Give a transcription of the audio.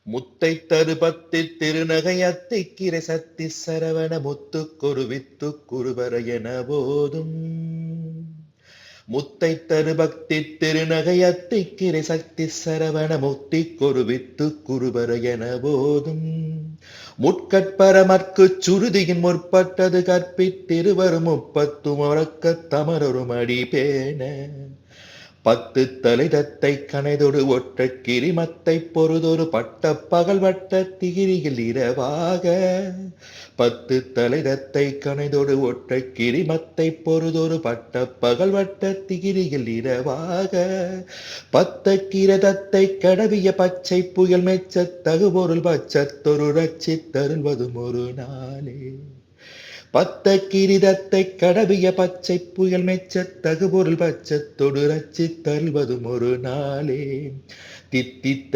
முத்தை தருபத்தி திருநகையத்தை கிரை சத்தி சரவண முத்துக்கொரு வித்து குருபர என போதும். முத்தை தருபக்தி திருநகையத்தை கிரை சக்தி சரவண முத்திக்கொரு வித்து குருபர என போதும். முட்கட்பரமற்குச் சுருதியின் முற்பட்டது கற்பித்திருவரும் முப்பத்து முழக்க தமரொரும் அடி பேண. பத்து தலைதத்தை கனைதொடு ஒற்றை கிரிமத்தை பொறுதொரு பட்ட பகல் வட்ட திகிரியில் இரவாக. பத்து தலைதத்தை கனைதொடு ஒற்றை கிரிமத்தை பொறுதொரு பட்ட பகல் வட்ட திகிரியில் இரவாக. பத்த கிரதத்தை கடவிய பச்சை புயல் மெச்ச தகுபொருள் பச்சத்தொரு ரட்சி தருள்வதும் ஒரு நாளே. பத்த கிரிதத்தை கடவிய பச்சை புயல் மெச்ச தகுபொருள் பச்சத்தொடு ரட்சி தருள்வதும் ஒரு நாளே. தித்தித்த